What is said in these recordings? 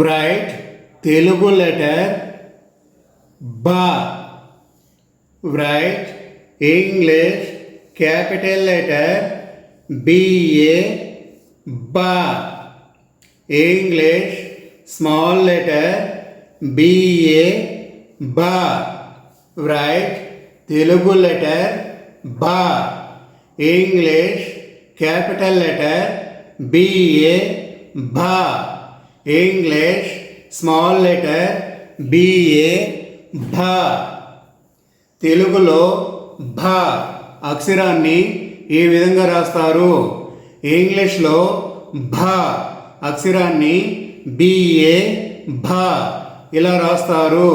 write Telugu letter ba. Write English capital letter BA ba. English small letter BA ba. Write Telugu letter ba. English capital letter BA ba. English small letter BA ba. తెలుగులో భ అక్షరాన్ని ఈ విధంగా రాస్తారు. ఇంగ్లీష్లో భ అక్షరాన్ని BA భ ఇలా రాస్తారు.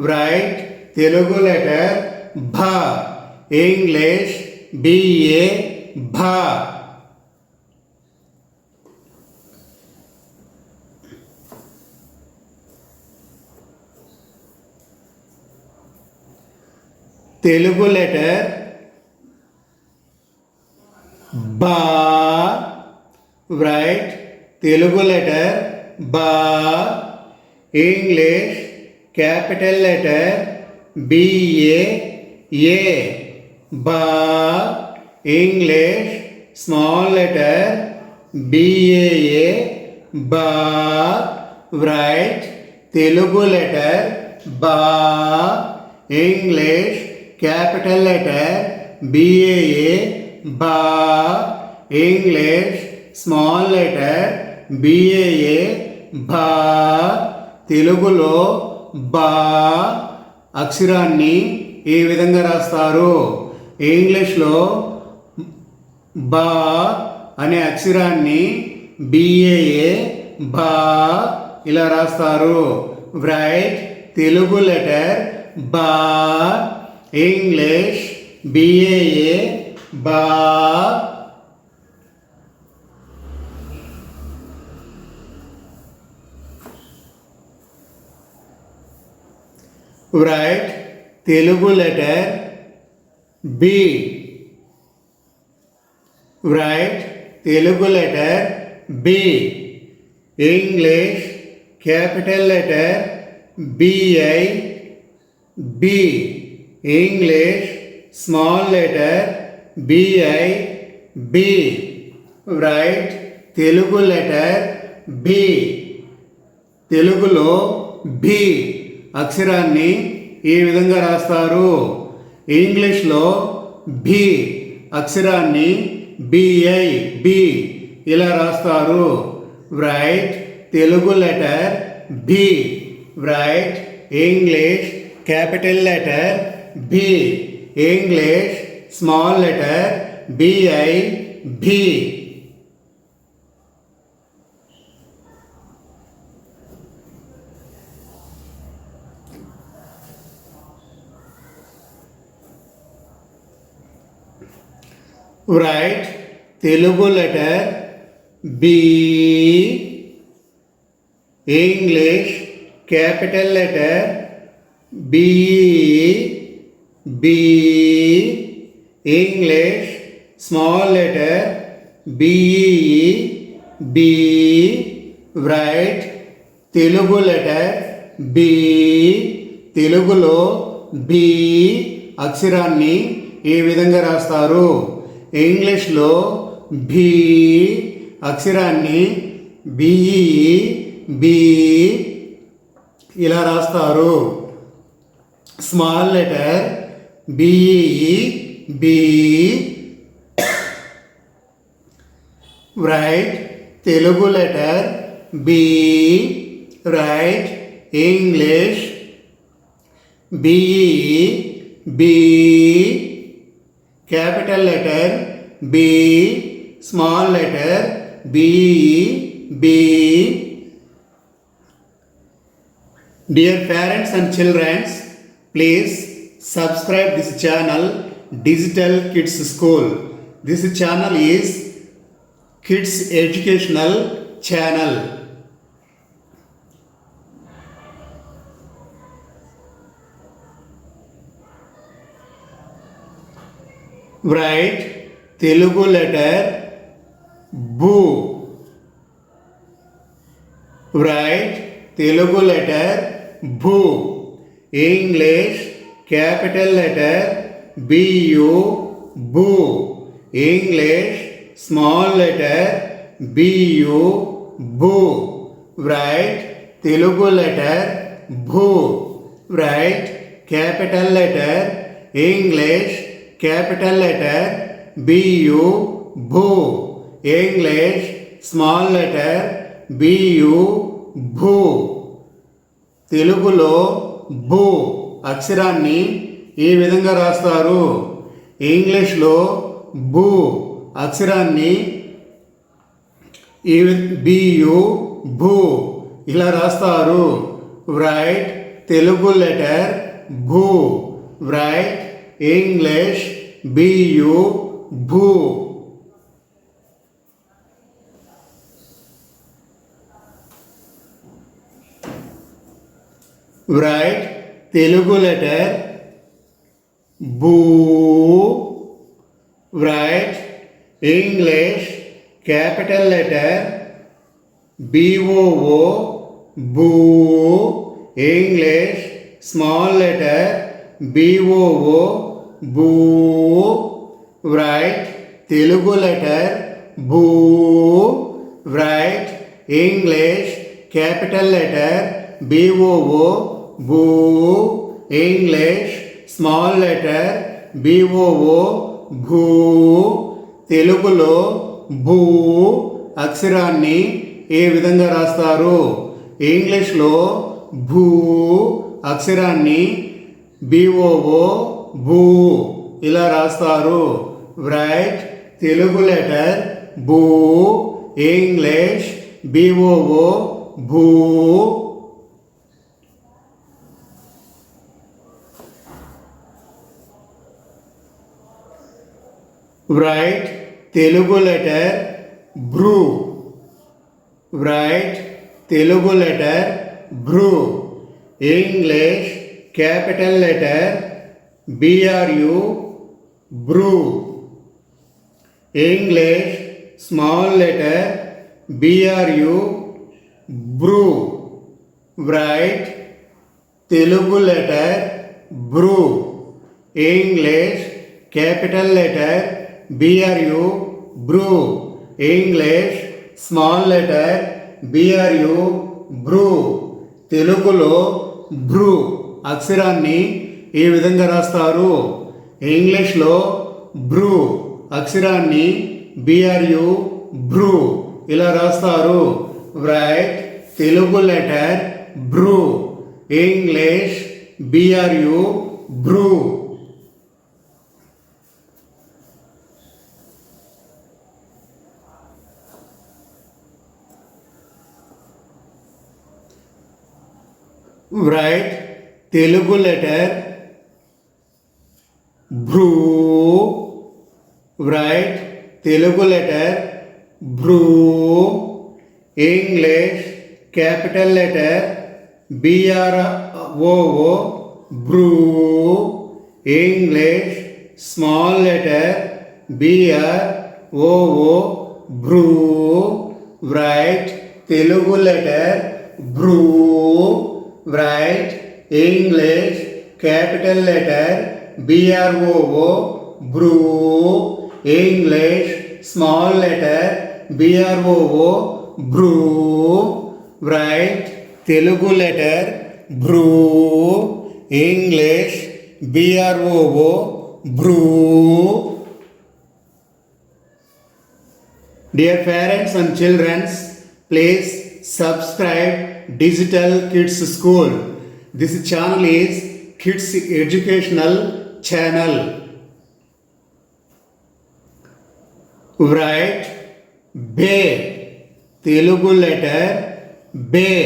రైట్ తెలుగు లెటర్ భ, ఇంగ్లీష్ బిఏ భ. తెలుగు లెటర్ బా. రైట్ తెలుగు లెటర్ బా. ఇంగ్లీష్ క్యాపిటల్ లెటర్ బిఏ ఏ బా. ఇంగ్లీష్ స్మాల్ లెటర్ బిఏఏ బా. రైట్ తెలుగు లెటర్ బా. English capital letter BAA ba. English small letter BAA ba. తెలుగులో బా అక్షరాన్ని ఈ విధంగా రాస్తారు. ఇంగ్లీష్లో బా అనే అక్షరాన్ని బిఏఏ బా ఇలా రాస్తారు. రైట్ తెలుగు లెటర్ బా. ఇంగ్లీష్ బిఏఏ బా. రైట్ తెలుగు లెటర్ బి. రైట్ తెలుగు లెటర్ బి. ఇంగ్లీష్ క్యాపిటల్ లెటర్ బిఐ బి. ఇంగ్లీష్ స్మాల్ లెటర్ బిఐ బి. రైట్ తెలుగు లెటర్ బి. తెలుగులో బి అక్షరాన్ని ఈ విధంగా రాస్తారు. ఇంగ్లీష్లో బి అక్షరాన్ని బిఐ బి ఇలా రాస్తారు. రైట్ తెలుగు లెటర్ బి. రైట్ ఇంగ్లీష్ క్యాపిటల్ లెటర్ బి. ఇంగ్లీష్ స్మాల్ లెటర్ బిఐ బి. రైట్ తెలుగు లెటర్ బి. ఇంగ్లీష్ క్యాపిటల్ లెటర్ బిఈ బి. ఇంగ్లీష్ స్మాల్ లెటర్ బిఈ బి. రైట్ తెలుగు లెటర్ బి. తెలుగులో బి అక్షరాన్ని ఈ విధంగా రాస్తారు. ఇంగ్లీష్లో బి అక్షరాన్ని బిఈ బి ఇలా రాస్తారు. స్మాల్ లెటర్ బిఈ బి. రైట్ తెలుగు లెటర్ బి. రైట్ ఇంగ్లీష్ బిఈ బి. capital letter B. Small letter B. B. Dear parents and children, please subscribe this channel Digital Kids School. This channel is kids educational channel. Write Telugu letter Bu. Write Telugu letter భూ. English capital letter B U భూ. English small letter B U భూ. Write Telugu letter భూ. Write capital letter English capital letter B U భూ. English small letter B U భూ. తెలుగులో భూ అక్షరాన్ని ఈ విధంగా రాస్తారు. ఇంగ్లీష్లో భూ అక్షరాన్ని బియు భూ ఇలా రాస్తారు. రైట్ తెలుగు లెటర్ భూ. రైట్ ఇంగ్లీష్ బియు భూ. రైట్ తెలుగు లెటర్ బూ. Write English capital letter B O O బూ. ఇంగ్లీష్ స్మాల్ లెటర్ బిఓఓ బూ. రైట్ తెలుగు లెటర్ బూ. Write English capital letter B O O బూ. ఇంగ్లీష్ స్మాల్ లెటర్ బిఓఓ భూ. తెలుగులో భూ అక్షరాన్ని ఏ విధంగా రాస్తారు? ఇంగ్లీష్లో భూ అక్షరాన్ని బిఓఓ భూ ఇలా రాస్తారు. రైట్ తెలుగు లెటర్ భూ. ఇంగ్లీష్ బిఓఓ భూ. రైట్ తెలుగు లెటర్ భ్రూ. రైట్ తెలుగు లెటర్ భ్రూ. ఇంగ్లీష్ క్యాపిటల్ లెటర్ బిఆర్యు భ్రూ. ఇంగ్లీష్ స్మాల్ లెటర్ బిఆర్యు భ్రూ. రైట్ తెలుగు లెటర్ భ్రూ. ఇంగ్లీష్ క్యాపిటల్ లెటర్ బిఆర్యు భ్రూ. ఇంగ్లీష్ స్మాల్ లెటర్ బిఆర్యు భ్రూ. తెలుగులో భ్రూ అక్షరాన్ని ఈ విధంగా రాస్తారు. ఇంగ్లీష్లో భ్రూ అక్షరాన్ని బిఆర్యు భ్రూ ఇలా రాస్తారు. రైట్ తెలుగు లెటర్ భ్రూ. ఇంగ్లీష్ బిఆర్యు భ్రూ. రైట్ తెలుగు లెటర్ భ్రూ. రైట్ తెలుగు లెటర్ భ్రూ. ఇంగ్లీష్ క్యాపిటల్ లెటర్ బిఆర్ఓఓ భ్రూ. ఇంగ్లీష్ స్మాల్ లెటర్ బిఆర్ఓఓ భ్రూ. రైట్ తెలుగు లెటర్ భ్రూ. Write English capital letter B R O O భ్రూ. ఇంగ్లీష్ స్మాల్ లెటర్ బిఆర్ఓఓ భ్రూ. రైట్ తెలుగు లెటర్ భ్రూ. ఇంగ్లీష్ బిఆర్ఓఓ భ్రూ. Dear parents and children, please subscribe Digital Kids School. This channel is Kids Educational Channel. Write Bay. Telugu letter Bay.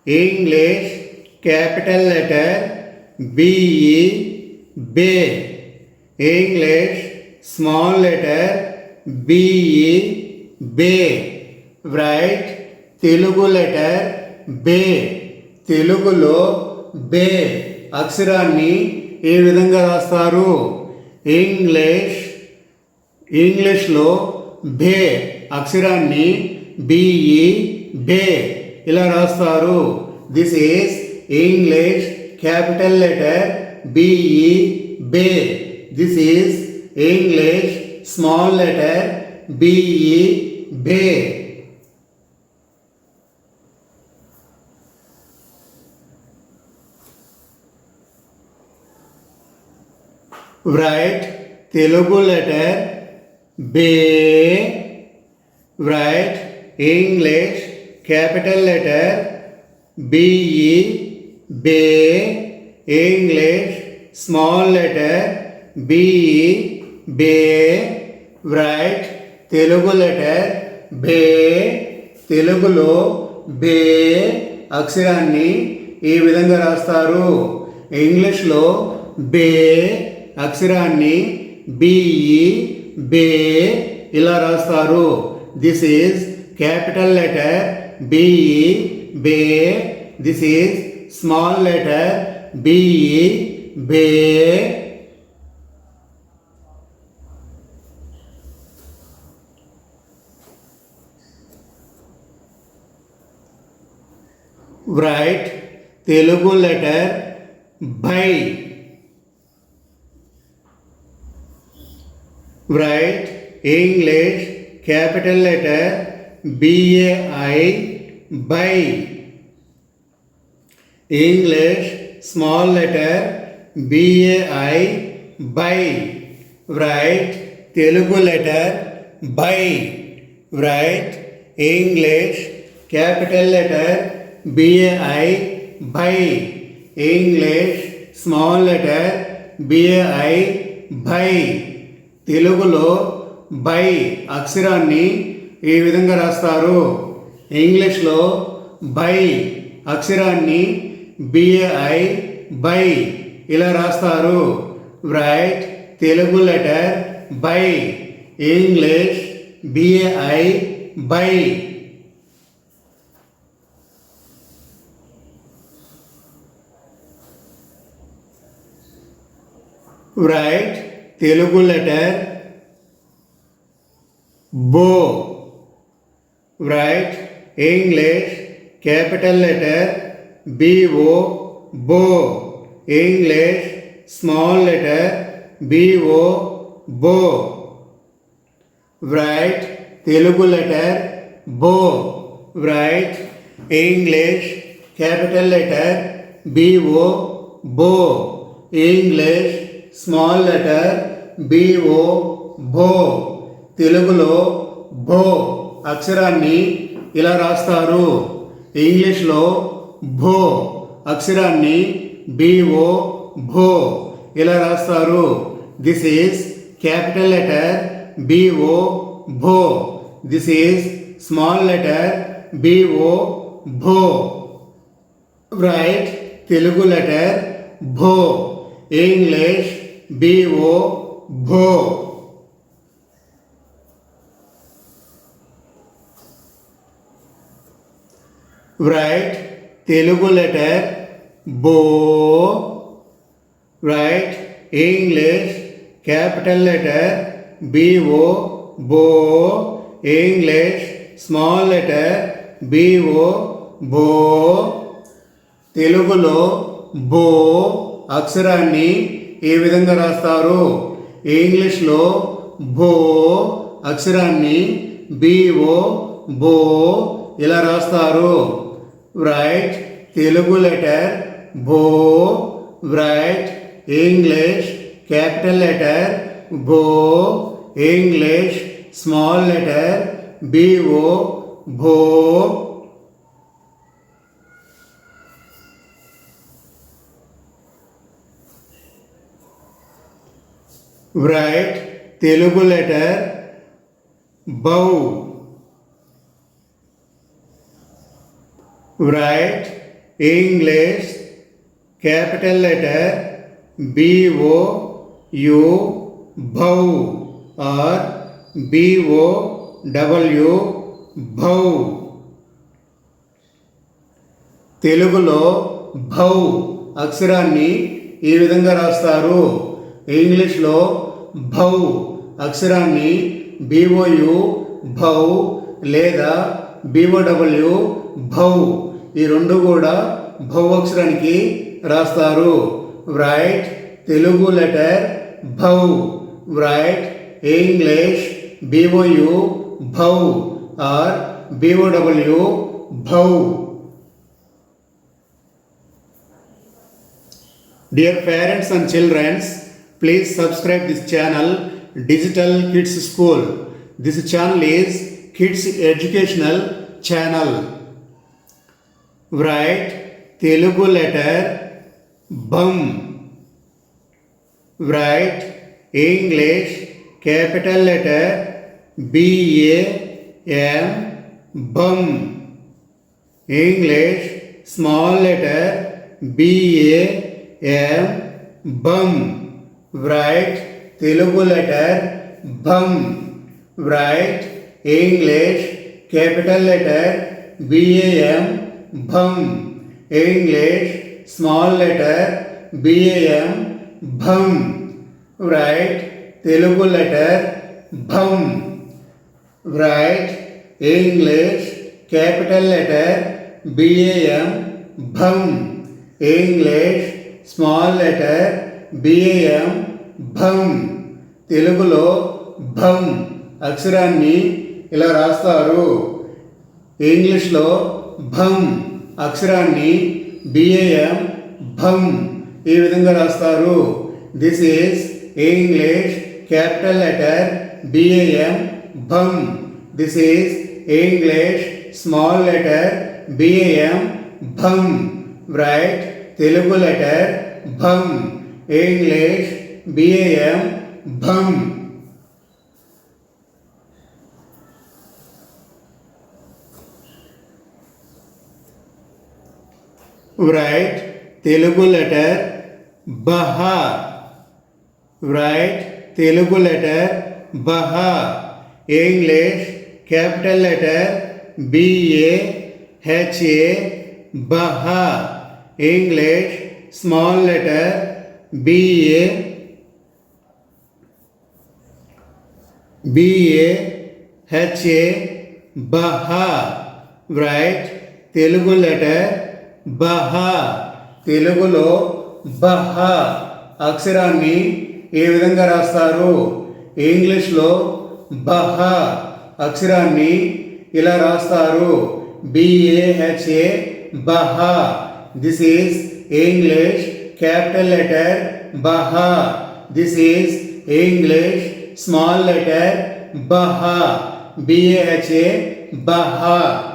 English capital letter BE Bay. English small letter BE Bay. Write Telugu letter బే. తెలుగులో బే అక్షరాన్ని ఏ విధంగా రాస్తారు? ఇంగ్లీష్లో బే అక్షరాన్ని BE బే ఇలా రాస్తారు. This is English capital letter B E బే. This is English small letter B E బే. Write Telugu letter B. Write English capital letter BE. B. English small letter BE. B. Write Telugu letter B. తెలుగులో బే అక్షరాన్ని ఈ విధంగా రాస్తారు. ఇంగ్లీష్లో బే అక్షరాన్ని బిఈ బే ఇలా రాస్తారు. This is capital letter B E బే. This is small letter B E బే. Write Telugu letter by. Write English capital letter BAI by. English small letter BAI by. Write Telugu letter by. Write English capital letter BAI by. English small letter BAI by. తెలుగులో by అక్షరాన్ని ఈ విధంగా రాస్తారు. ఇంగ్లీష్లో by అక్షరాన్ని BAI బై ఇలా రాస్తారు. రైట్ తెలుగు లెటర్ బై. ఇంగ్లీష్ బిఏఐ బై. రైట్ తెలుగు లెటర్ బో. Write English capital letter B O బో. ఇంగ్లీష్ స్మాల్ లెటర్ బిఓ బో. రైట్ తెలుగు లెటర్ బో. Write English capital letter B O బో. ఇంగ్లీష్ స్మాల్ లెటర్ బిఓ బో. తెలుగులో బో అక్షరాన్ని ఇలా రాస్తారు. ఇంగ్లీష్లో భో అక్షరాన్ని బిఓ భో ఇలా రాస్తారు. This is capital letter B O భో. This is small letter B O భో. రైట్ తెలుగు లెటర్ భో. ఇంగ్లీష్ బిఓ భో. Write తెలుగు లెటర్ బో. Write English capital letter B O బో. ఇంగ్లీష్ స్మాల్ లెటర్ బిఓ బో. తెలుగులో బో అక్షరాన్ని ఈ విధంగా రాస్తారు. ఇంగ్లీష్లో భో అక్షరాన్ని బిఓ బో ఇలా రాస్తారు. రైట్ తెలుగు లెటర్ బో. రైట్ ఇంగ్లీష్ క్యాపిటల్ లెటర్ బో. ఇంగ్లీష్ స్మాల్ లెటర్ బిఓ భో. రైట్ తెలుగు లెటర్ బౌ. Write English capital letter B O U భౌ ఆర్ బిఓ డబ్ల్యూ భౌ. తెలుగులో భౌ అక్షరాన్ని ఈ విధంగా రాస్తారు. ఇంగ్లీష్లో భౌ అక్షరాన్ని బిఓయు భౌ లేదా BOW భౌ. ఈ రెండు కూడా భౌ అక్షరానికి రాస్తారు. రైట్ తెలుగు లెటర్ భౌ. రైట్ ఇంగ్లీష్ BOU భౌ ఆర్ BOW భౌ. Dear parents and children, please subscribe this channel Digital Kids School. This channel is kids educational channel. Write Telugu letter BUM. Write English capital letter BAM BUM. English small letter BAM BUM. Write Telugu letter BUM. Write English capital letter BAM BUM. English small letter BAM BUM. Write Telugu letter BUM. Write English capital letter BAM BUM. English small letter BAM BUM. తెలుగులో భం అక్షరాన్ని ఇలా రాస్తారు. ఇంగ్లీష్లో భం అక్షరాన్ని BAM భం ఈ విధంగా రాస్తారు. This is English capital letter BAM భం. This is English small letter BAM భం. రైట్ తెలుగు లెటర్ భం. ఇంగ్లీష్ BAM భం. Write Telugu letter Baha. Write Telugu letter Baha. English capital letter BAHA Baha. English small letter BAHA Baha. Write Telugu letter బహా. తెలుగులో బహా అక్షరాన్ని ఏ విధంగా రాస్తారు? ఇంగ్లీష్లో బహా అక్షరాన్ని ఇలా రాస్తారు. BAHA బహా. This is English capital letter బహా. This is English small letter బహా. BAHA బహా.